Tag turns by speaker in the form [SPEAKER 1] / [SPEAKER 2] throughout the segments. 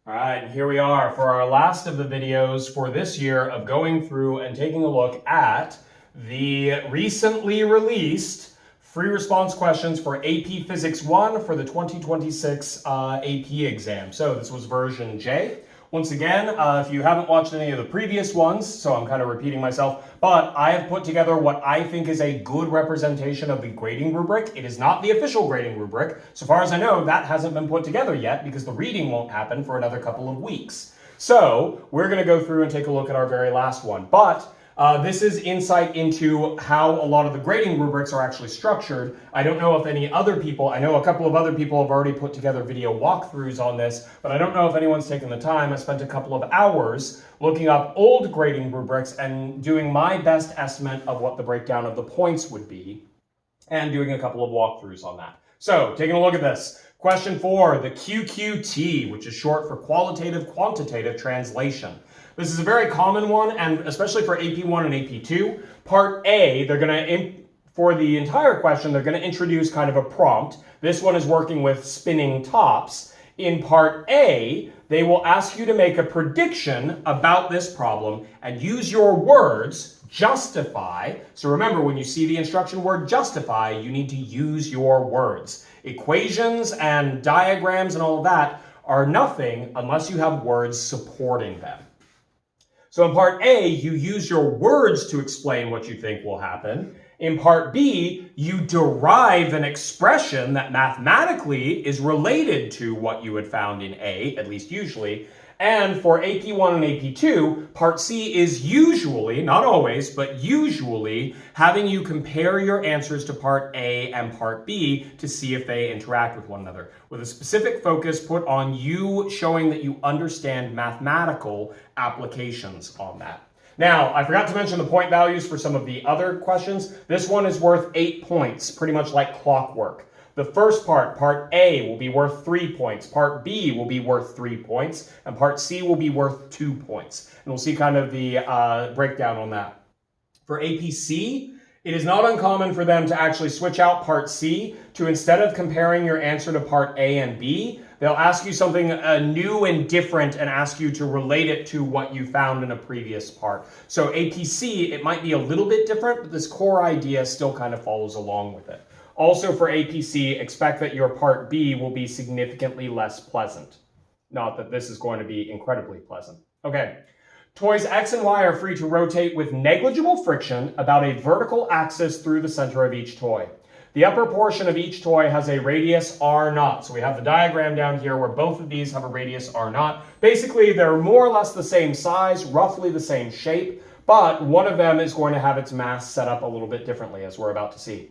[SPEAKER 1] All right, and here we are for our last of the videos for this year of going through and taking a look at the recently released free response questions for AP Physics 1 for the 2026 AP exam. So this was version J. Once again, if you haven't watched any of the previous ones, so I'm kind of repeating myself, but I have put together what I think is a good representation of the grading rubric. It is not the official grading rubric. So far as I know, that hasn't been put together yet because the reading won't happen for another couple of weeks. So we're going to go through and take a look at our very last one. But this is insight into how a lot of the grading rubrics are actually structured. I don't know if any other people, I know a couple of other people have already put together video walkthroughs on this, but I don't know if anyone's taken the time. I spent a couple of hours looking up old grading rubrics and doing my best estimate of what the breakdown of the points would be and doing a couple of walkthroughs on that. So taking a look at this. Question 4, the QQT, which is short for Qualitative Quantitative Translation. This is a very common one, and especially for AP1 and AP2. Part A, they're going to, for the entire question, they're going to introduce kind of a prompt. This one is working with spinning tops. In Part A, they will ask you to make a prediction about this problem and use your words, justify. So remember, when you see the instruction word justify, you need to use your words. Equations and diagrams and all of that are nothing unless you have words supporting them. So in part A, you use your words to explain what you think will happen. In part B, you derive an expression that mathematically is related to what you had found in A, at least usually. And for AP1 and AP2, part C is usually, not always, but usually having you compare your answers to part A and part B to see if they interact with one another, with a specific focus put on you showing that you understand mathematical applications on that. Now, I forgot to mention the point values for some of the other questions. This one is worth 8 points, pretty much like clockwork. The first part, part A, will be worth 3 points. Part B will be worth 3 points. And part C will be worth 2 points. And we'll see kind of the breakdown on that. For APC, it is not uncommon for them to actually switch out part C to, instead of comparing your answer to part A and B, they'll ask you something new and different and ask you to relate it to what you found in a previous part. So APC, it might be a little bit different, but this core idea still kind of follows along with it. Also for APC, expect that your part B will be significantly less pleasant. Not that this is going to be incredibly pleasant. Okay. Toys X and Y are free to rotate with negligible friction about a vertical axis through the center of each toy. The upper portion of each toy has a radius R0. So we have the diagram down here where both of these have a radius R0. Basically, they're more or less the same size, roughly the same shape, but one of them is going to have its mass set up a little bit differently, as we're about to see,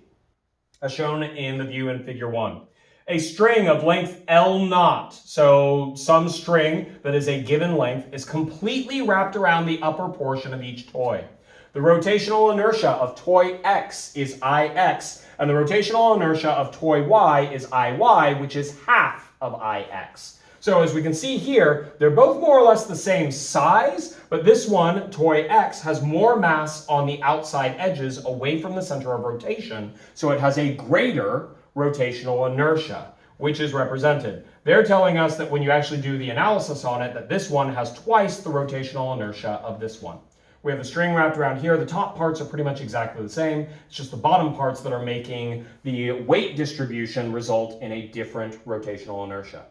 [SPEAKER 1] as shown in the view in figure 1. A string of length L0, so some string that is a given length, is completely wrapped around the upper portion of each toy. The rotational inertia of toy X is Ix, and the rotational inertia of toy Y is Iy, which is half of Ix. So as we can see here, they're both more or less the same size, but this one, toy X, has more mass on the outside edges away from the center of rotation, so it has a greater rotational inertia, which is represented. They're telling us that when you actually do the analysis on it, that this one has twice the rotational inertia of this one. We have the string wrapped around here. The top parts are pretty much exactly the same. It's just the bottom parts that are making the weight distribution result in a different rotational inertia.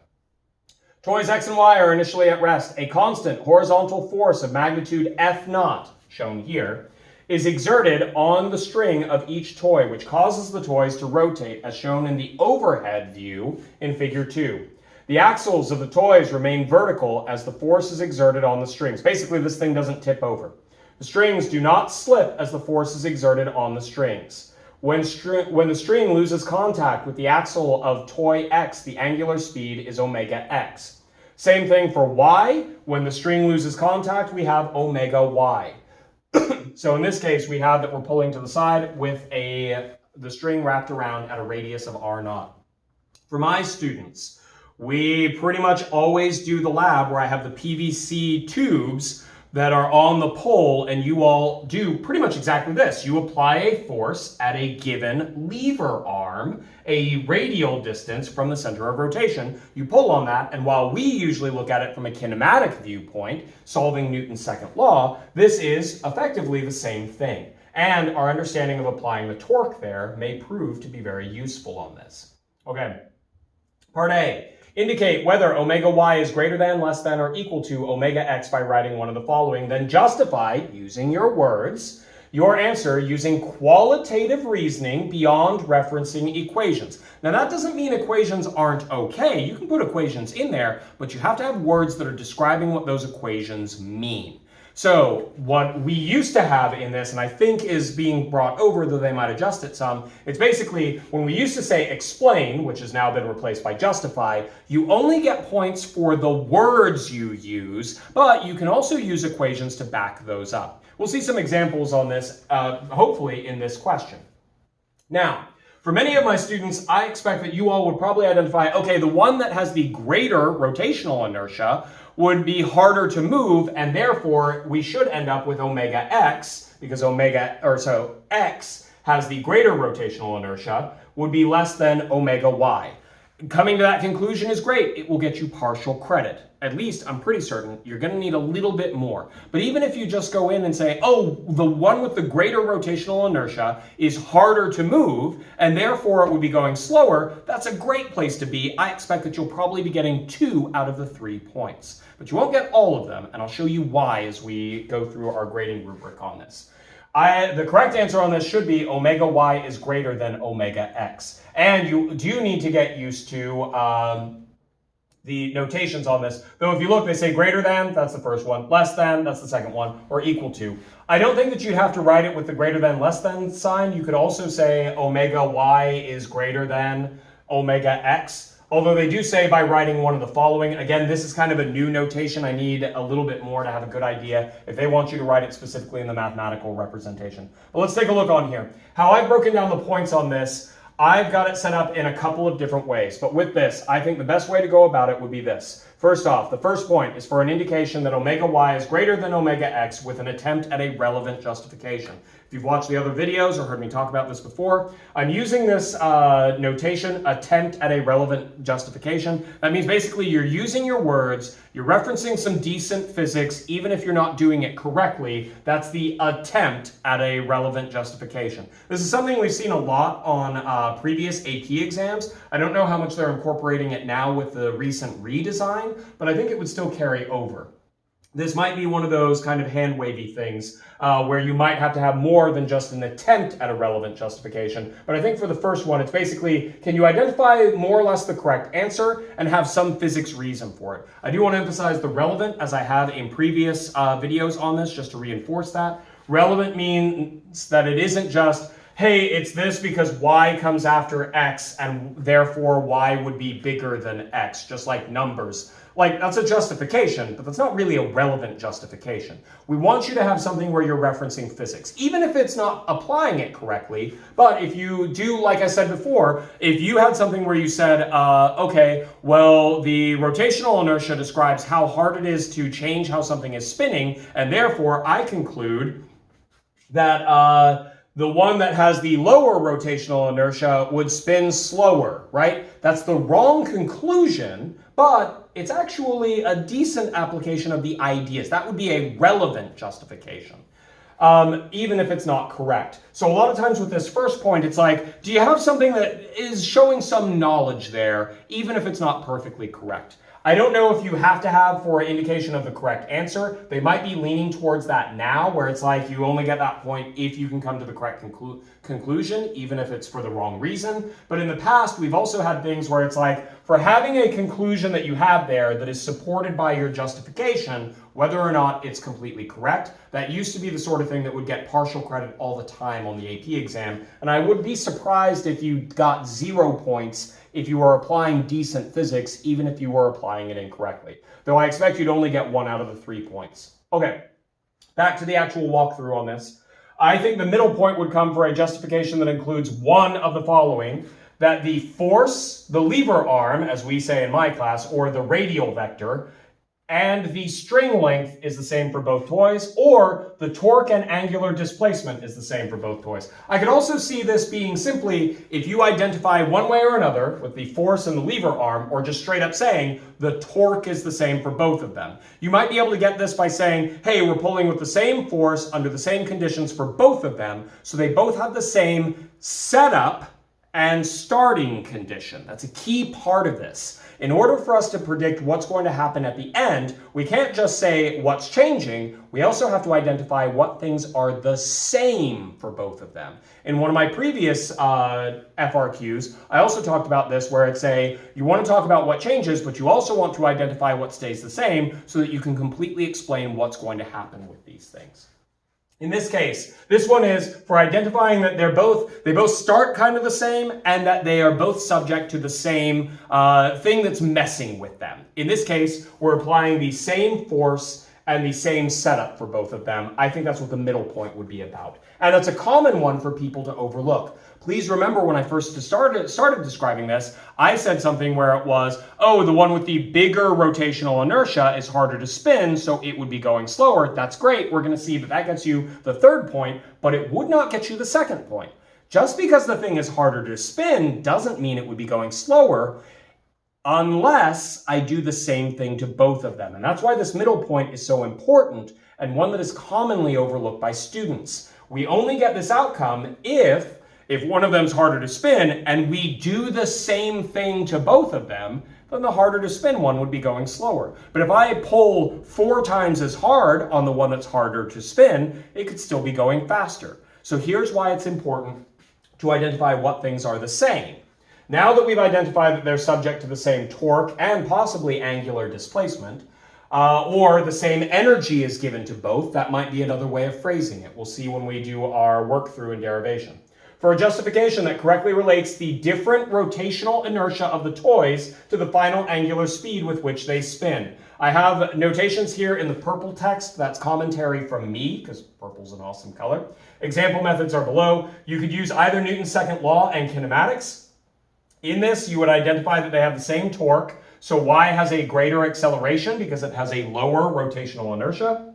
[SPEAKER 1] Toys X and Y are initially at rest. A constant horizontal force of magnitude F0, shown here, is exerted on the string of each toy, which causes the toys to rotate, as shown in the overhead view in figure 2. The axles of the toys remain vertical as the force is exerted on the strings. Basically, this thing doesn't tip over. The strings do not slip as the force is exerted on the strings. When the string loses contact with the axle of toy X, the angular speed is omega x. Same thing for Y. When the string loses contact, we have omega y. So in this case, we have that we're pulling to the side with the string wrapped around at a radius of R0. For my students, we pretty much always do the lab where I have the PVC tubes that are on the pole, and you all do pretty much exactly this. You apply a force at a given lever arm, a radial distance from the center of rotation. You pull on that, and while we usually look at it from a kinematic viewpoint, solving Newton's second law, this is effectively the same thing. And our understanding of applying the torque there may prove to be very useful on this. Okay, part A. Indicate whether omega y is greater than, less than, or equal to omega x by writing one of the following. Then justify, using your words, your answer using qualitative reasoning beyond referencing equations. Now that doesn't mean equations aren't okay. You can put equations in there, but you have to have words that are describing what those equations mean. So what we used to have in this, and I think is being brought over, though they might adjust it some, it's basically when we used to say explain, which has now been replaced by justify, you only get points for the words you use, but you can also use equations to back those up. We'll see some examples on this, hopefully in this question. Now, for many of my students, I expect that you all would probably identify, okay, the one that has the greater rotational inertia would be harder to move, and therefore we should end up with omega x, because x has the greater rotational inertia, would be less than omega y. Coming to that conclusion is great. It will get you partial credit. At least, I'm pretty certain, you're going to need a little bit more. But even if you just go in and say, oh, the one with the greater rotational inertia is harder to move, and therefore it would be going slower, that's a great place to be. I expect that you'll probably be getting 2 out of the 3 points. But you won't get all of them, and I'll show you why as we go through our grading rubric on this. The correct answer on this should be omega y is greater than omega x. And you do need to get used to the notations on this. Though if you look, they say greater than, that's the first one, less than, that's the second one, or equal to. I don't think that you'd have to write it with the greater than, less than sign. You could also say omega y is greater than omega x. Although they do say by writing one of the following. Again, this is kind of a new notation. I need a little bit more to have a good idea if they want you to write it specifically in the mathematical representation. But let's take a look on here. How I've broken down the points on this, I've got it set up in a couple of different ways. But with this, I think the best way to go about it would be this. First off, the first point is for an indication that omega y is greater than omega x with an attempt at a relevant justification. If you've watched the other videos or heard me talk about this before, I'm using this notation, attempt at a relevant justification. That means basically you're using your words, you're referencing some decent physics, even if you're not doing it correctly. That's the attempt at a relevant justification. This is something we've seen a lot on previous AP exams. I don't know how much they're incorporating it now with the recent redesign, but I think it would still carry over. This might be one of those kind of hand-wavy things where you might have to have more than just an attempt at a relevant justification. But I think for the first one, it's basically, can you identify more or less the correct answer and have some physics reason for it? I do want to emphasize the relevant, as I have in previous videos on this, just to reinforce that. Relevant means that it isn't just, hey, it's this because y comes after x and therefore y would be bigger than x, just like numbers. Like, that's a justification, but that's not really a relevant justification. We want you to have something where you're referencing physics, even if it's not applying it correctly. But if you do, like I said before, if you had something where you said, okay, well, the rotational inertia describes how hard it is to change how something is spinning, and therefore I conclude that the one that has the lower rotational inertia would spin slower, right? That's the wrong conclusion, but it's actually a decent application of the ideas. That would be a relevant justification, even if it's not correct. So a lot of times with this first point, it's like, do you have something that is showing some knowledge there, even if it's not perfectly correct? I don't know if you have to have for an indication of the correct answer. They might be leaning towards that now, where it's like you only get that point if you can come to the correct conclusion, even if it's for the wrong reason. But in the past, we've also had things where it's like, for having a conclusion that you have there that is supported by your justification, whether or not it's completely correct, that used to be the sort of thing that would get partial credit all the time on the AP exam. And I would be surprised if you got 0 points if you were applying decent physics, even if you were applying it incorrectly. Though I expect you'd only get 1 out of the 3 points. Okay, back to the actual walkthrough on this. I think the middle point would come for a justification that includes one of the following: that the force, the lever arm, as we say in my class, or the radial vector, and the string length is the same for both toys, or the torque and angular displacement is the same for both toys. I could also see this being simply if you identify one way or another with the force and the lever arm, or just straight up saying the torque is the same for both of them. You might be able to get this by saying, hey, we're pulling with the same force under the same conditions for both of them, so they both have the same setup and starting condition. That's a key part of this. In order for us to predict what's going to happen at the end, we can't just say what's changing, we also have to identify what things are the same for both of them. In one of my previous FRQs, I also talked about this where it's you want to talk about what changes, but you also want to identify what stays the same so that you can completely explain what's going to happen with these things. In this case, this one is for identifying that they both start kind of the same and that they are both subject to the same thing that's messing with them. In this case, we're applying the same force and the same setup for both of them. I think that's what the middle point would be about. And that's a common one for people to overlook. Please remember when I first started describing this, I said something where it was, oh, the one with the bigger rotational inertia is harder to spin, so it would be going slower. That's great. We're going to see that that gets you the third point, but it would not get you the second point. Just because the thing is harder to spin doesn't mean it would be going slower unless I do the same thing to both of them. And that's why this middle point is so important and one that is commonly overlooked by students. We only get this outcome if one of them is harder to spin and we do the same thing to both of them, then the harder to spin one would be going slower. But if I pull 4 times as hard on the one that's harder to spin, it could still be going faster. So here's why it's important to identify what things are the same. Now that we've identified that they're subject to the same torque and possibly angular displacement, or the same energy is given to both, that might be another way of phrasing it. We'll see when we do our work through in derivation. For a justification that correctly relates the different rotational inertia of the toys to the final angular speed with which they spin. I have notations here in the purple text. That's commentary from me, because purple's an awesome color. Example methods are below. You could use either Newton's second law and kinematics. In this, you would identify that they have the same torque. So y has a greater acceleration because it has a lower rotational inertia.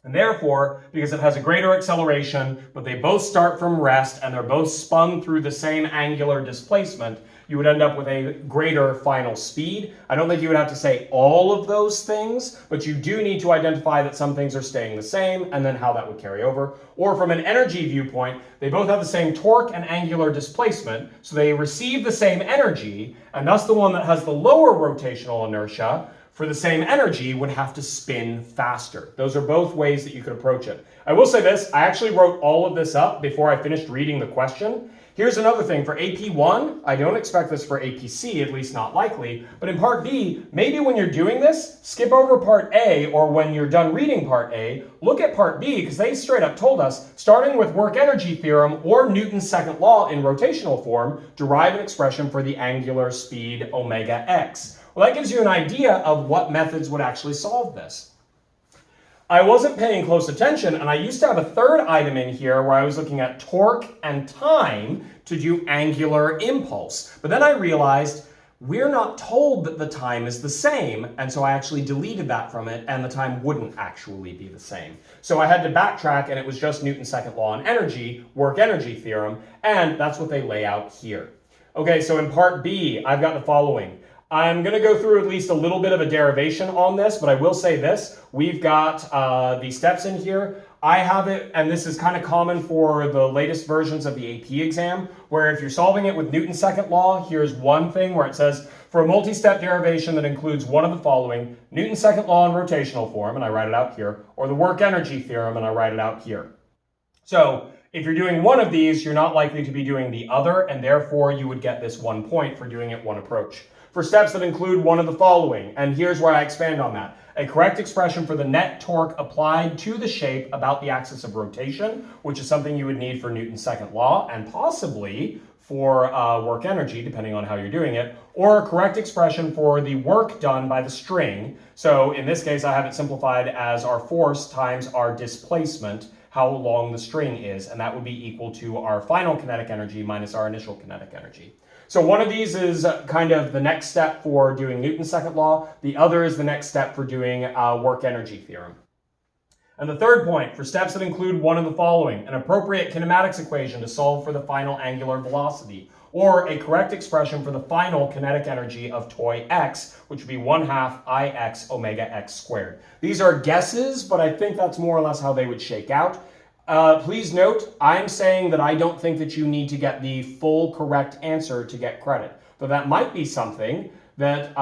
[SPEAKER 1] And therefore, because it has a greater acceleration, but they both start from rest and they're both spun through the same angular displacement, you would end up with a greater final speed. I don't think you would have to say all of those things, but you do need to identify that some things are staying the same and then how that would carry over. Or from an energy viewpoint, they both have the same torque and angular displacement, so they receive the same energy, and thus the one that has the lower rotational inertia for the same energy would have to spin faster. Those are both ways that you could approach it. I will say this, I actually wrote all of this up before I finished reading the question. Here's another thing, for AP1, I don't expect this for APC, at least not likely, but in part B, maybe when you're doing this, skip over part A, or when you're done reading part A, look at part B, because they straight up told us, starting with work energy theorem or Newton's second law in rotational form, derive an expression for the angular speed omega x. Well, that gives you an idea of what methods would actually solve this. I wasn't paying close attention, and I used to have a third item in here where I was looking at torque and time to do angular impulse. But then I realized we're not told that the time is the same, and so I actually deleted that from it, and the time wouldn't actually be the same. So I had to backtrack, and it was just Newton's second law on energy, work energy theorem, and that's what they lay out here. Okay, so in part B, I've got the following. I'm going to go through at least a little bit of a derivation on this, but I will say this. We've got the steps in here. I have it, and this is kind of common for the latest versions of the AP exam, where if you're solving it with Newton's second law, here's one thing where it says, for a multi-step derivation that includes one of the following, Newton's second law in rotational form, and I write it out here, or the work energy theorem, and I write it out here. So if you're doing one of these, you're not likely to be doing the other, and therefore you would get this 1 point for doing it one approach. For steps that include one of the following, and here's where I expand on that. A correct expression for the net torque applied to the shape about the axis of rotation, which is something you would need for Newton's second law, and possibly for work energy, depending on how you're doing it, or a correct expression for the work done by the string. So in this case, I have it simplified as our force times our displacement, how long the string is, and that would be equal to our final kinetic energy minus our initial kinetic energy. So one of these is kind of the next step for doing Newton's second law. The other is the next step for doing work energy theorem. And the third point, for steps that include one of the following: an appropriate kinematics equation to solve for the final angular velocity, or a correct expression for the final kinetic energy of toy x, which would be 1/2 ix omega x squared. These are guesses, but I think that's more or less how they would shake out. Please note, I'm saying that I don't think that you need to get the full correct answer to get credit, though that might be something that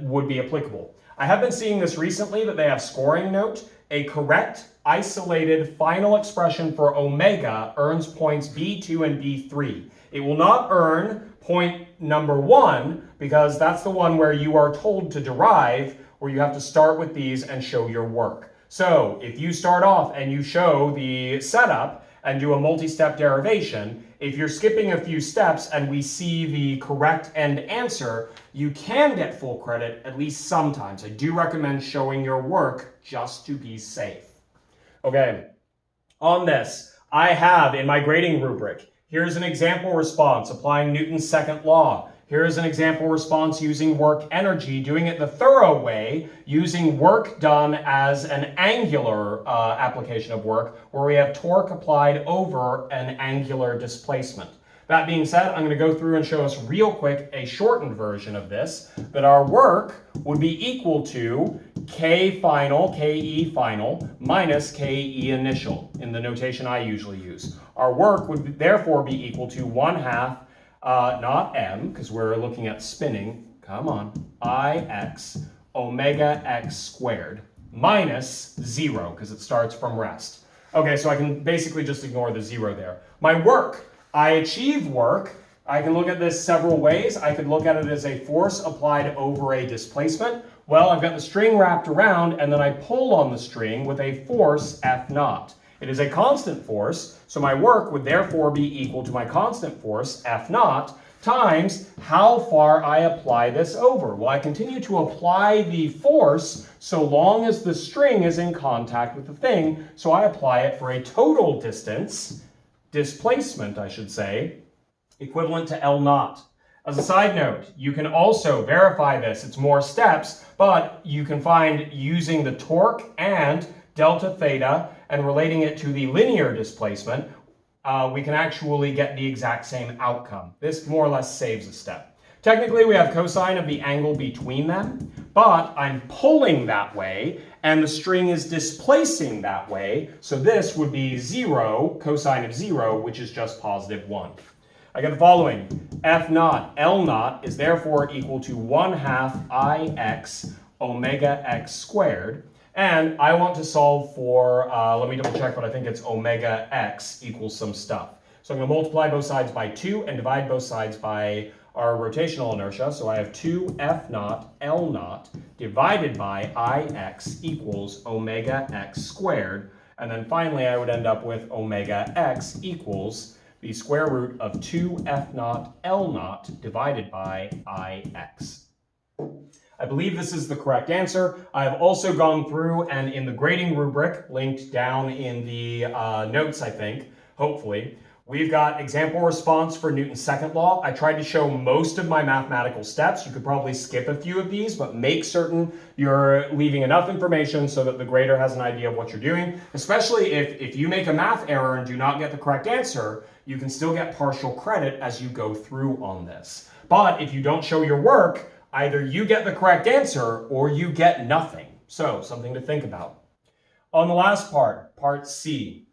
[SPEAKER 1] would be applicable. I have been seeing this recently, that they have scoring note. A correct, isolated final expression for omega earns points B2 and B3. It will not earn point number 1, because that's the one where you are told to derive, where you have to start with these and show your work. So if you start off and you show the setup and do a multi-step derivation, if you're skipping a few steps and we see the correct end answer, you can get full credit at least sometimes. I do recommend showing your work just to be safe. Okay, on this, I have in my grading rubric, here's an example response applying Newton's second law. Here's an example response using work energy, doing it the thorough way, using work done as an angular application of work, where we have torque applied over an angular displacement. That being said, I'm going to go through and show us real quick a shortened version of this, that our work would be equal to K final, KE final, minus KE initial, in the notation I usually use. Our work would therefore be equal to 1/2, not m, because we're looking at spinning, come on, ix omega x squared, minus 0, because it starts from rest. Okay, so I can basically just ignore the 0 there. My work, I achieve work. I can look at this several ways. I could look at it as a force applied over a displacement. Well, I've got the string wrapped around, and then I pull on the string with a force F0. It is a constant force, so my work would therefore be equal to my constant force, F0, times how far I apply this over. Well, I continue to apply the force so long as the string is in contact with the thing, so I apply it for a total distance, displacement I should say, equivalent to L0. As a side note, you can also verify this. It's more steps, but you can find using the torque and delta theta and relating it to the linear displacement, we can actually get the exact same outcome. This more or less saves a step. Technically, we have cosine of the angle between them, but I'm pulling that way, and the string is displacing that way, so this would be 0, cosine of 0, which is just positive 1. I get the following. F0, L0 is therefore equal to 1/2 ix omega x squared. And I want to solve for, let me double check, but I think it's omega x equals some stuff. So I'm going to multiply both sides by 2 and divide both sides by our rotational inertia. So I have 2F0 L0 divided by Ix equals omega x squared. And then finally I would end up with omega x equals the square root of 2F0 L0 divided by Ix. I believe this is the correct answer. I have also gone through and in the grading rubric, linked down in the notes, I think, hopefully, we've got example response for Newton's second law. I tried to show most of my mathematical steps. You could probably skip a few of these, but make certain you're leaving enough information so that the grader has an idea of what you're doing. Especially if you make a math error and do not get the correct answer, you can still get partial credit as you go through on this. But if you don't show your work, either you get the correct answer or you get nothing. So, something to think about. On the last part, part C,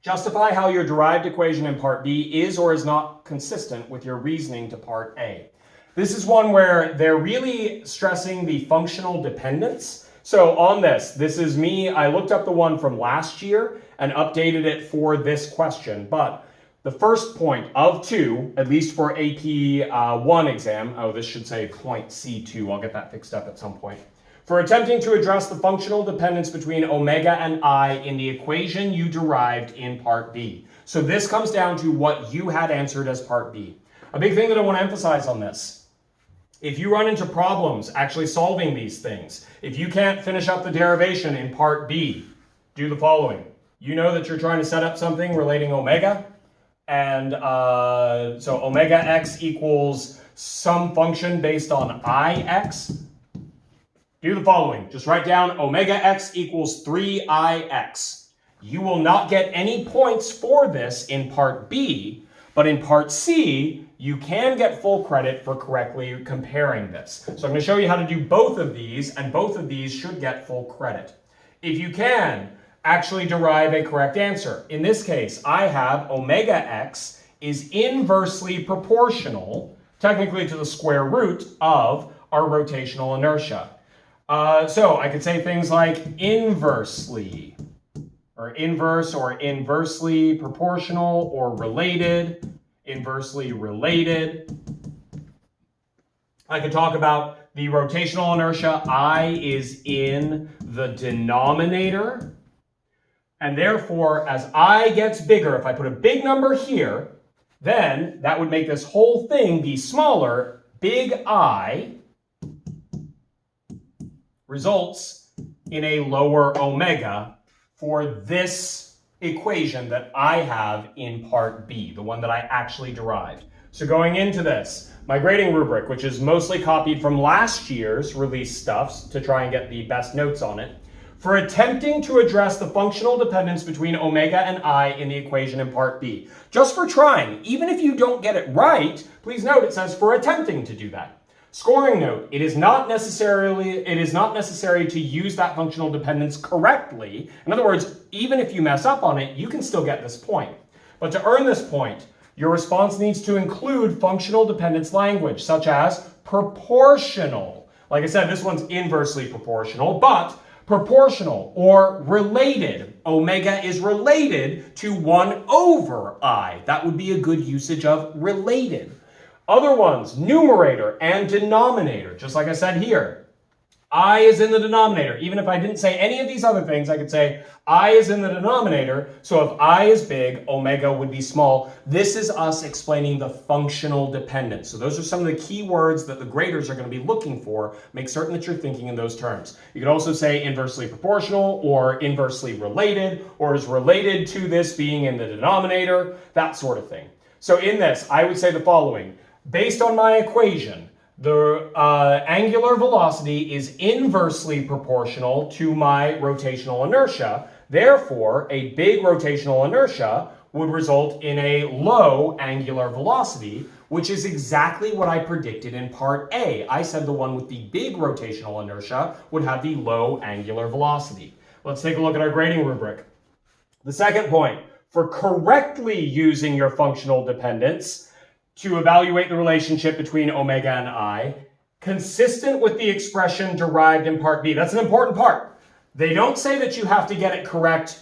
[SPEAKER 1] justify how your derived equation in part B is or is not consistent with your reasoning to part A. This is one where they're really stressing the functional dependence. So on this is me. I looked up the one from last year and updated it for this question, but the first point of 2, at least for AP 1 exam, oh, this should say point C2, I'll get that fixed up at some point. For attempting to address the functional dependence between omega and I in the equation you derived in part B. So this comes down to what you had answered as part B. A big thing that I want to emphasize on this, if you run into problems actually solving these things, if you can't finish up the derivation in part B, do the following. You know that you're trying to set up something relating omega, and so omega x equals some function based on ix, do the following. Just write down omega x equals 3ix. You will not get any points for this in part B, but in part C, you can get full credit for correctly comparing this. So I'm going to show you how to do both of these, and both of these should get full credit. If you can, actually derive a correct answer. In this case, I have omega x is inversely proportional, technically to the square root of our rotational inertia. So I could say things like inversely, or inverse, or inversely proportional, or related, inversely related. I could talk about the rotational inertia. I is in the denominator. And therefore, as I gets bigger, if I put a big number here, then that would make this whole thing be smaller. Big I results in a lower omega for this equation that I have in part B, the one that I actually derived. So going into this, my grading rubric, which is mostly copied from last year's release stuffs to try and get the best notes on it, for attempting to address the functional dependence between omega and I in the equation in part B. Just for trying, even if you don't get it right, please note it says for attempting to do that. Scoring note, it is not necessary to use that functional dependence correctly. In other words, even if you mess up on it, you can still get this point. But to earn this point, your response needs to include functional dependence language, such as proportional. Like I said, this one's inversely proportional, but proportional or related. Omega is related to 1 over I. That would be a good usage of related. Other ones, numerator and denominator, just like I said here. I is in the denominator. Even if I didn't say any of these other things, I could say I is in the denominator. So if I is big, omega would be small. This is us explaining the functional dependence. So those are some of the key words that the graders are going to be looking for. Make certain that you're thinking in those terms. You could also say inversely proportional or inversely related, or is related to this being in the denominator, that sort of thing. So in this, I would say the following. Based on my equation, the angular velocity is inversely proportional to my rotational inertia. Therefore, a big rotational inertia would result in a low angular velocity, which is exactly what I predicted in part A. I said the one with the big rotational inertia would have the low angular velocity. Let's take a look at our grading rubric. The second point, for correctly using your functional dependence, to evaluate the relationship between omega and I, consistent with the expression derived in part B. That's an important part. They don't say that you have to get it correct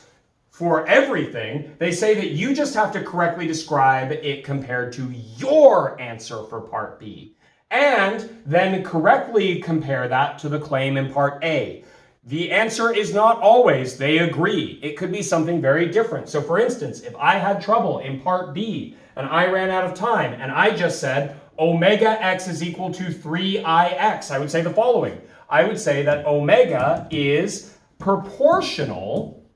[SPEAKER 1] for everything. They say that you just have to correctly describe it compared to your answer for part B, and then correctly compare that to the claim in part A. The answer is not always they agree. It could be something very different. So for instance, if I had trouble in part B and I ran out of time and I just said omega x is equal to 3ix, I would say the following. I would say that omega is proportional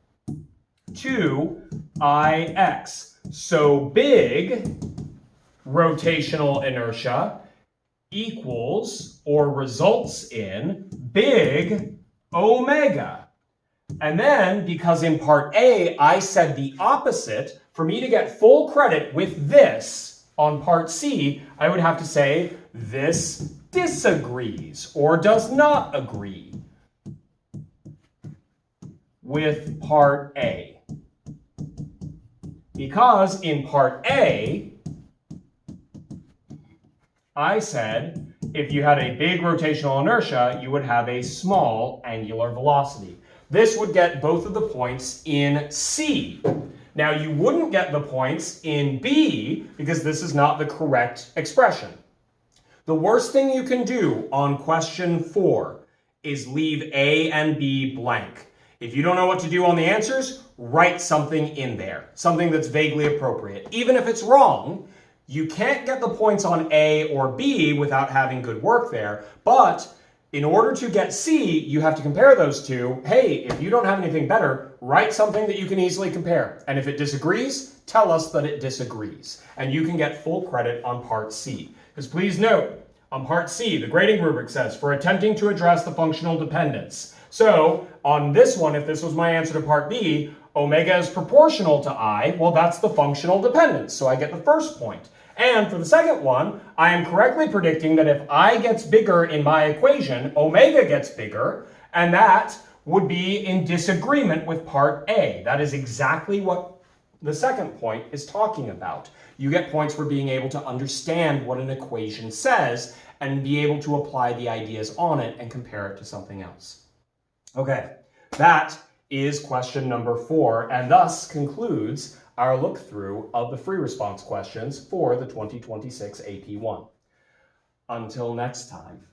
[SPEAKER 1] to ix. So big rotational inertia equals or results in big omega. And then, because in part A, I said the opposite, for me to get full credit with this on part C, I would have to say this disagrees or does not agree with part A. Because in part A, I said if you had a big rotational inertia, you would have a small angular velocity. This would get both of the points in C. Now, you wouldn't get the points in B because this is not the correct expression. The worst thing you can do on question 4 is leave A and B blank. If you don't know what to do on the answers, write something in there, something that's vaguely appropriate. Even if it's wrong, you can't get the points on A or B without having good work there, but In order to get C, you have to compare those two. Hey, if you don't have anything better, write something that you can easily compare. And if it disagrees, tell us that it disagrees. And you can get full credit on part C. Because please note, on part C, the grading rubric says, for attempting to address the functional dependence. So on this one, if this was my answer to part B, omega is proportional to I, well, that's the functional dependence. So I get the first point. And for the second one, I am correctly predicting that if I gets bigger in my equation, omega gets bigger, and that would be in disagreement with part A. That is exactly what the second point is talking about. You get points for being able to understand what an equation says and be able to apply the ideas on it and compare it to something else. Okay, that is question number 4, and thus concludes our look through of the free response questions for the 2026 AP1. Until next time.